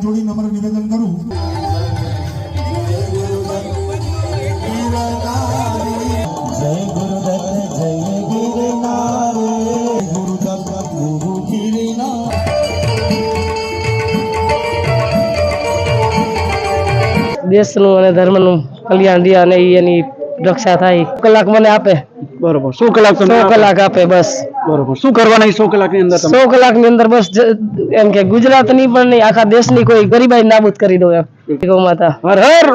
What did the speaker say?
જોડી નમ્ર નિવેદન કરું દેશનું અને ધર્મનું કલ્યાણ દે અને એની રક્ષા થાય. કલાક મને આપે. બરોબર. 100 કલાક તમે 100 કલાક આપે બસ. બરોબર. શું કરવાના 100 કલાકની અંદર તમે? 100 કલાકની અંદર બસ એમ કે ગુજરાતની પણ નહીં આખા દેશની કોઈ ગરીબાઈ નાબૂદ કરી દો એમ. ગૌ માતા હર હર